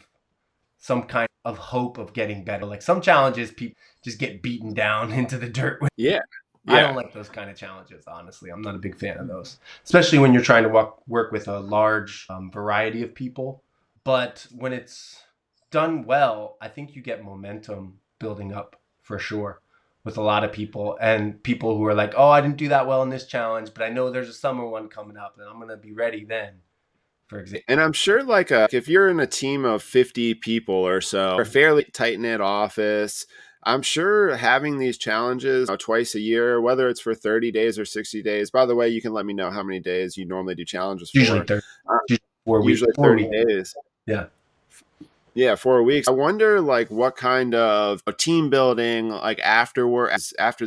some kind of hope of getting better. Like some challenges, people just get beaten down into the dirt with. Yeah. I don't like those kind of challenges, honestly. I'm not a big fan of those, especially when you're trying to work with a large variety of people. But when it's done well, I think you get momentum building up for sure with a lot of people, and people who are like, oh, I didn't do that well in this challenge, but I know there's a summer one coming up and I'm going to be ready then, for example. And I'm sure like if you're in a team of 50 people or so, a fairly tight-knit office, I'm sure having these challenges twice a year, whether it's for 30 days or 60 days. By the way, you can let me know how many days you normally do challenges Usually for. 30, Uh, usually 4 weeks. Usually 4 30 weeks. days. Yeah. Yeah, 4 weeks. I wonder like what kind of team building like after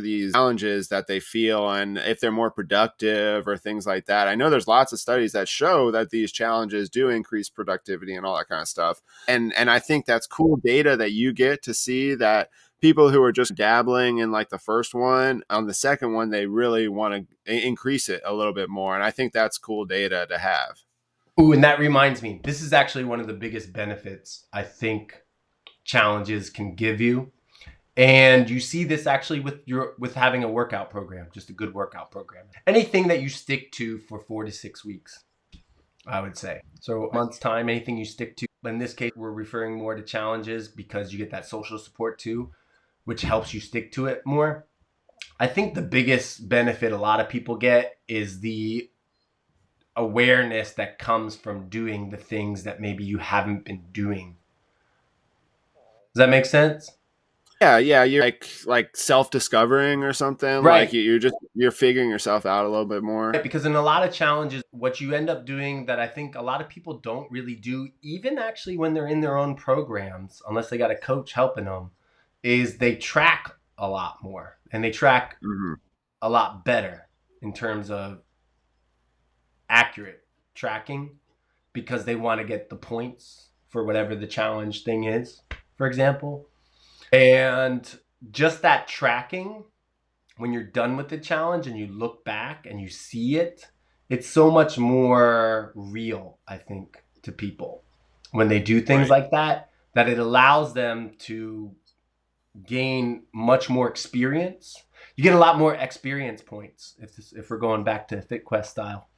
these challenges that they feel, and if they're more productive or things like that. I know there's lots of studies that show that these challenges do increase productivity and all that kind of stuff. And I think that's cool data that you get to see that people who are just dabbling in like the first one, on the second one they really want to increase it a little bit more. And I think that's cool data to have. Ooh, and that reminds me, this is actually one of the biggest benefits I think challenges can give you. And you see this actually with having a workout program, just a good workout program. Anything that you stick to for 4 to 6 weeks, I would say. So a month's time, anything you stick to. But in this case, we're referring more to challenges because you get that social support too, which helps you stick to it more. I think the biggest benefit a lot of people get is the awareness that comes from doing the things that maybe you haven't been doing. Does that make sense? Yeah, you're like self-discovering or something. Like Right. you're figuring yourself out a little bit more. Because in a lot of challenges, what you end up doing that I think a lot of people don't really do, even actually when they're in their own programs, unless they got a coach helping them, is they track a lot more and they track Hmm. a lot better in terms of accurate tracking because they want to get the points for whatever the challenge thing is, for example. And just that tracking, when you're done with the challenge and you look back and you see it, it's so much more real, I think, to people when they do things Right. like that, that it allows them to gain much more experience. You get a lot more experience points if we're going back to FitQuest style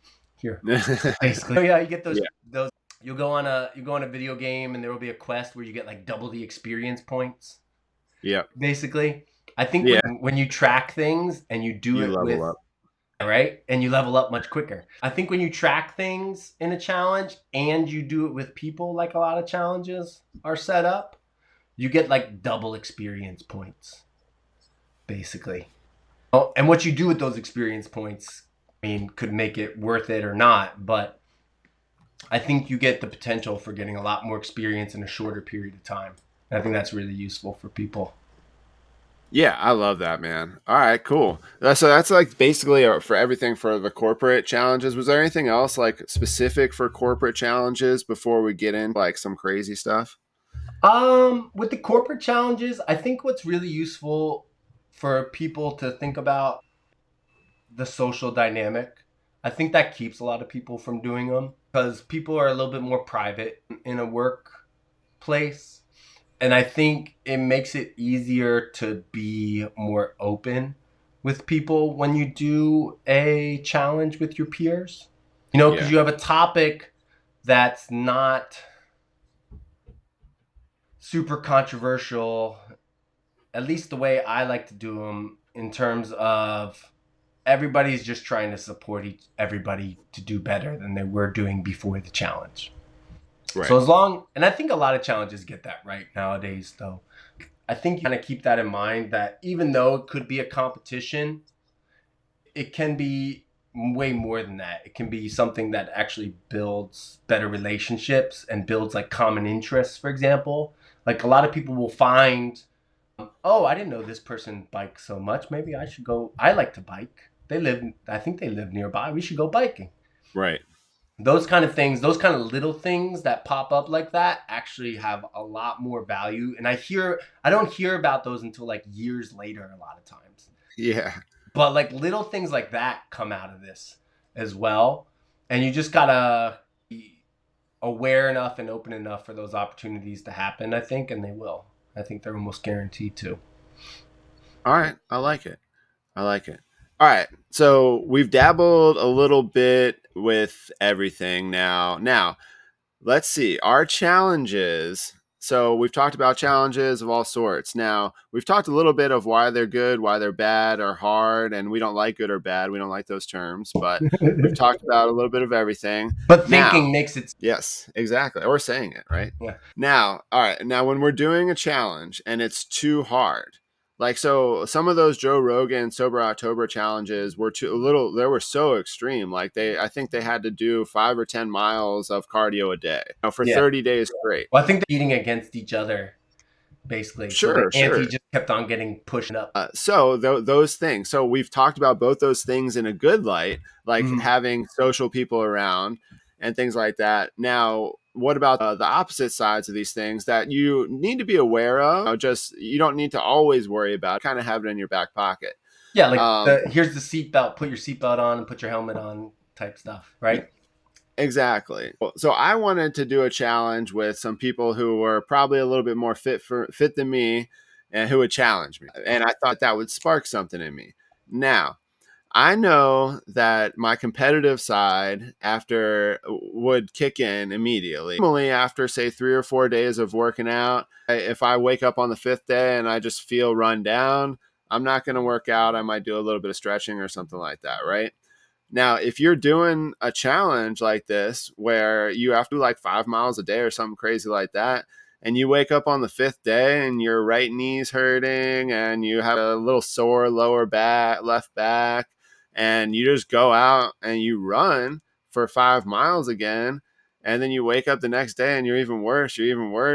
here, basically. So yeah, you get those Yeah. those. You go on a video game and there will be a quest where you get like double the experience points, Yeah. basically. I think Yeah. when you track things and you do You it level with, up. right, and you level up much quicker. I think when you track things in a challenge and you do it with people, like a lot of challenges are set up, you get like double experience points, basically. Oh, and what you do with those experience points, I mean, could make it worth it or not, but I think you get the potential for getting a lot more experience in a shorter period of time. And I think that's really useful for people. Yeah, I love that, man. All right, cool. So that's like basically for everything for the corporate challenges. Was there anything else like specific for corporate challenges before we get into like some crazy stuff? With the corporate challenges, I think what's really useful for people to think about the social dynamic. I think that keeps a lot of people from doing them because people are a little bit more private in a workplace. And I think it makes it easier to be more open with people when you do a challenge with your peers. Because Yeah. you have a topic that's not super controversial, at least the way I like to do them, in terms of everybody's just trying to support everybody to do better than they were doing before the challenge. Right. So and I think a lot of challenges get that right nowadays, though. I think you kind of keep that in mind that even though it could be a competition, it can be way more than that. It can be something that actually builds better relationships and builds like common interests, for example. Like a lot of people will find, oh, I didn't know this person bikes so much. Maybe I should go. I like to bike. I think they live nearby. We should go biking. Right. Those kind of things, those kind of little things that pop up like that actually have a lot more value. And I don't hear about those until like years later a lot of times. Yeah. But like little things like that come out of this as well. And you just gotta be aware enough and open enough for those opportunities to happen, I think, and they will. I think they're almost guaranteed to. All right. I like it. I like it. All right. So we've dabbled a little bit with everything now. Now, let's see. Our challenges. So we've talked about challenges of all sorts. Now, we've talked a little bit of why they're good, why they're bad or hard, and we don't like good or bad. We don't like those terms, but we've talked about a little bit of everything. But Now, thinking makes it. yes, exactly. Or saying it, right? Yeah. Now, all right. Now, when we're doing a challenge and it's too hard, Like, so some of those Joe Rogan Sober October challenges were they were so extreme. Like I think they had to do 5 or 10 miles of cardio a day, for Yeah. 30 days straight. Well, I think they're eating against each other, basically. So the ante Sure. just kept on getting pushed up. So those things. So we've talked about both those things in a good light, like having social people around and things like that. Now, what about the opposite sides of these things that you need to be aware of? Just you don't need to always worry about. Kind of have it in your back pocket. Yeah, like here's the seatbelt. Put your seatbelt on and put your helmet on type stuff, right? Exactly. So I wanted to do a challenge with some people who were probably a little bit more fit than me and who would challenge me. And I thought that would spark something in me. Now, I know that my competitive side would kick in immediately. Normally after say 3 or 4 days of working out, if I wake up on the 5th day and I just feel run down, I'm not going to work out. I might do a little bit of stretching or something like that, right? Now, if you're doing a challenge like this where you have to do like 5 miles a day or something crazy like that, and you wake up on the 5th day and your right knee's hurting and you have a little sore lower back, left back, and you just go out and you run for 5 miles again, and then you wake up the next day and you're even worse.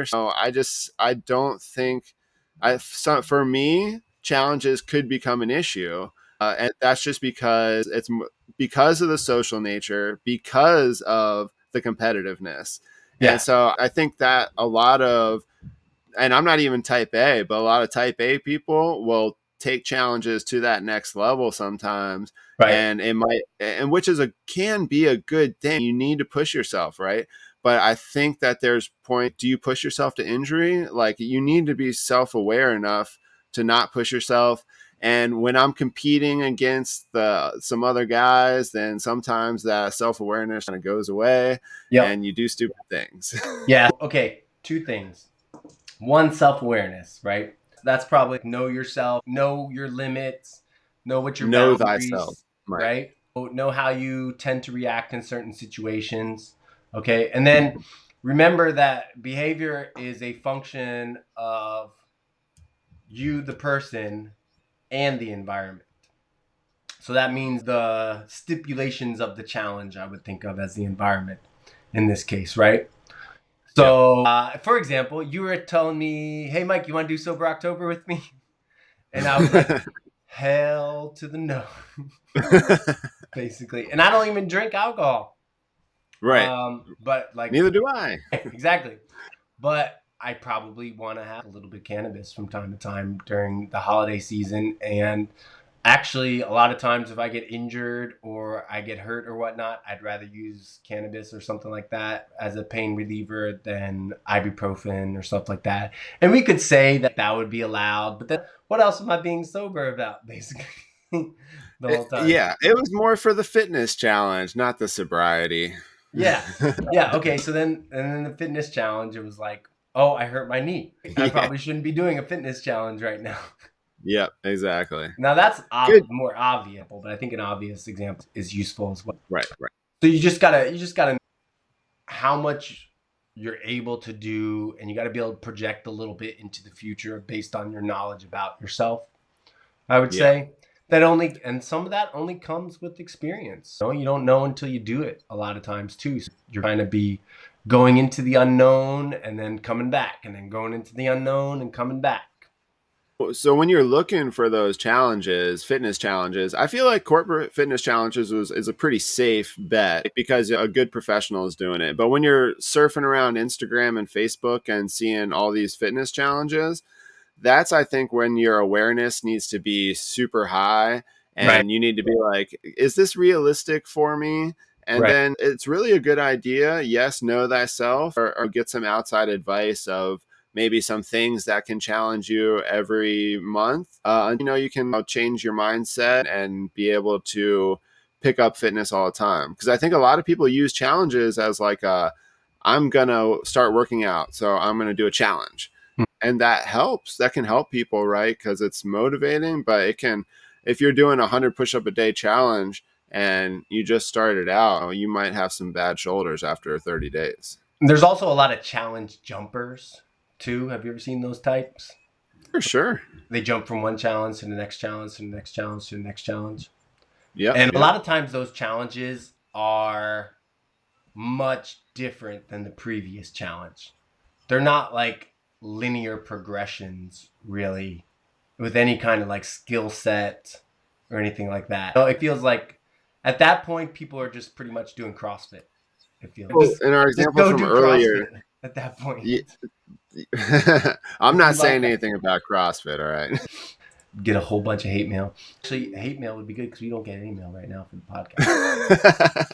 So I don't think for me, challenges could become an issue. And that's just because of the social nature, because of the competitiveness. Yeah. And so I think that and I'm not even type A, but a lot of type A people will take challenges to that next level sometimes. Right. And which can be a good thing. You need to push yourself, right? But I think that do you push yourself to injury? Like, you need to be self-aware enough to not push yourself. And when I'm competing against some other guys, then sometimes that self-awareness kind of goes away and you do stupid things. Yeah. Okay. 2 things. 1, self-awareness, right? That's probably know yourself, know your limits, know what your know boundaries, thyself, right? Know how you tend to react in certain situations. Okay. And then remember that behavior is a function of you, the person, and the environment. So that means the stipulations of the challenge I would think of as the environment in this case, right? So, for example, you were telling me, hey, Mike, you want to do Sober October with me? And I was like, hell to the no, basically. And I don't even drink alcohol. Right. But like, neither do I. Exactly. But I probably want to have a little bit of cannabis from time to time during the holiday season. And actually, a lot of times if I get injured or I get hurt or whatnot, I'd rather use cannabis or something like that as a pain reliever than ibuprofen or stuff like that. And we could say that that would be allowed, but then what else am I being sober about, basically? The whole time. Yeah, it was more for the fitness challenge, not the sobriety. Yeah. Yeah. Okay. So then the fitness challenge, it was like, oh, I hurt my knee. I probably shouldn't be doing a fitness challenge right now. Yep, exactly. Now that's more obvious, but I think an obvious example is useful as well. Right. So you just gotta know how much you're able to do, and you gotta be able to project a little bit into the future based on your knowledge about yourself. I would say and some of that only comes with experience. You don't know until you do it a lot of times too. So you're trying to be going into the unknown and then coming back, and then going into the unknown and coming back. So when you're looking for those challenges, fitness challenges, I feel like corporate fitness challenges is a pretty safe bet because a good professional is doing it. But when you're surfing around Instagram and Facebook and seeing all these fitness challenges, that's, I think, when your awareness needs to be super high and you need to be like, is this realistic for me? And then it's really a good idea. Yes, know thyself, or get some outside advice of maybe some things that can challenge you every month. You can change your mindset and be able to pick up fitness all the time. Because I think a lot of people use challenges as like I'm going to start working out, so I'm going to do a challenge. And that can help people, right? Because it's motivating, but if you're doing 100 push-up a day challenge and you just started out, you might have some bad shoulders after 30 days. There's also a lot of challenge jumpers too. Have you ever seen those types? For sure. They jump from one challenge to the next challenge to the next challenge to the next challenge. Yeah. And a lot of times those challenges are much different than the previous challenge. They're not like linear progressions, really, with any kind of like skill set or anything like that. So it feels like at that point, people are just pretty much doing CrossFit. It feels well, in our example from earlier, at that point. I'm not saying anything about CrossFit, all right? Get a whole bunch of hate mail. Actually, hate mail would be good because we don't get any mail right now for the podcast.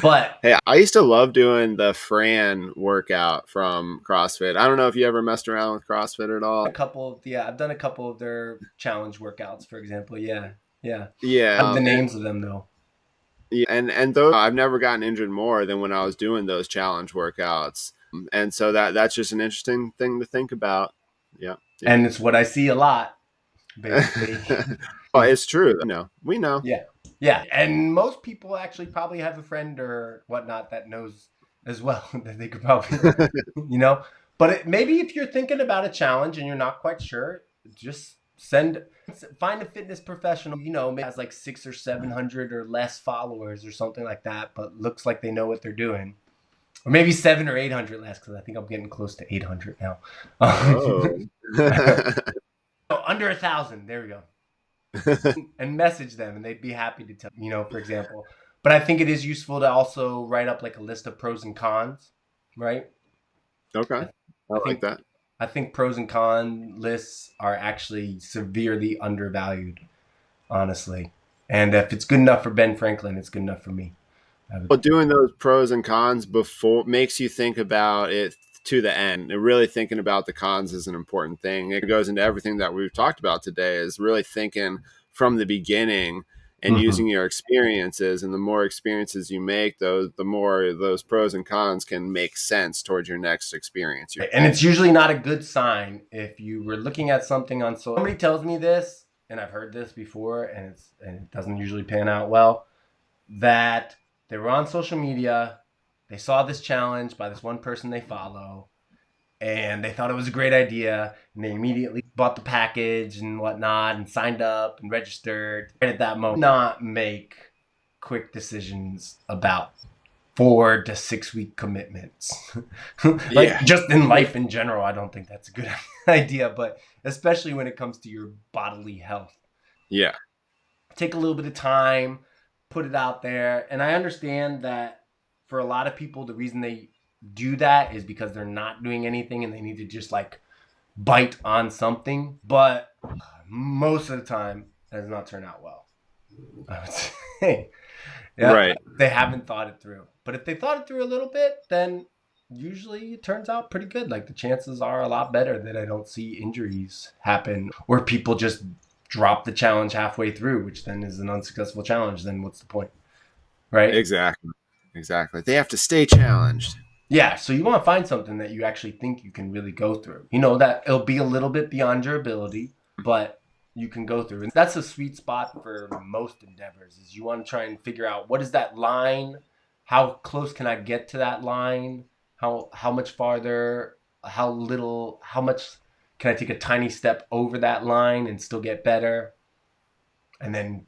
But hey, I used to love doing the Fran workout from CrossFit. I don't know if you ever messed around with CrossFit at all. I've done a couple of their challenge workouts, for example. Yeah. Yeah. The names of them though. Yeah, and those I've never gotten injured more than when I was doing those challenge workouts. And so that's just an interesting thing to think about. Yeah. And it's what I see a lot, basically. Well, it's true. We know. Yeah. And most people actually probably have a friend or whatnot that knows as well that they could probably, But maybe if you're thinking about a challenge and you're not quite sure, just find a fitness professional, maybe has like 600 or 700 or less followers or something like that, but looks like they know what they're doing. Or maybe 700 or 800 less, because I think I'm getting close to 800 now. Under 1,000. There we go. And message them, and they'd be happy to tell, for example. But I think it is useful to also write up like a list of pros and cons, right? Okay. I like that. I think pros and con lists are actually severely undervalued, honestly. And if it's good enough for Ben Franklin, it's good enough for me. Well, doing those pros and cons before makes you think about it to the end. And really thinking about the cons is an important thing. It goes into everything that we've talked about today, is really thinking from the beginning and using your experiences. And the more experiences you make, the more those pros and cons can make sense towards your next experience. And it's usually not a good sign if you were looking at something on social. Somebody tells me this, and I've heard this before, and it doesn't usually pan out well, that they were on social media, they saw this challenge by this one person they follow, and they thought it was a great idea, and they immediately bought the package and whatnot and signed up and registered. And at that moment, not make quick decisions about 4 to 6 week commitments. Just in life in general, I don't think that's a good idea, but especially when it comes to your bodily health. Yeah. Take a little bit of time, put it out there. And I understand that for a lot of people, the reason they do that is because they're not doing anything and they need to just like bite on something. But most of the time, that does not turn out well, I would say. Right. They haven't thought it through. But if they thought it through a little bit, then usually it turns out pretty good. Like the chances are a lot better that I don't see injuries happen or people just drop the challenge halfway through, which then is an unsuccessful challenge. Then what's the point? Right? Exactly. They have to stay challenged. Yeah. So you want to find something that you actually think you can really go through. That it'll be a little bit beyond your ability, but you can go through. And that's a sweet spot for most endeavors, is you want to try and figure out what is that line? How close can I get to that line? How much farther? How much can I take a tiny step over that line and still get better? And then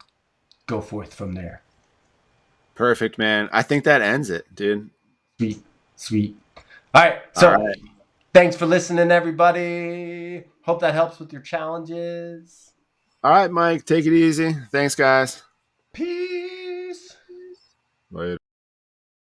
go forth from there. Perfect, man. I think that ends it, dude. Sweet. All right. So thanks for listening, everybody. Hope that helps with your challenges. All right, Mike. Take it easy. Thanks, guys. Peace. Later.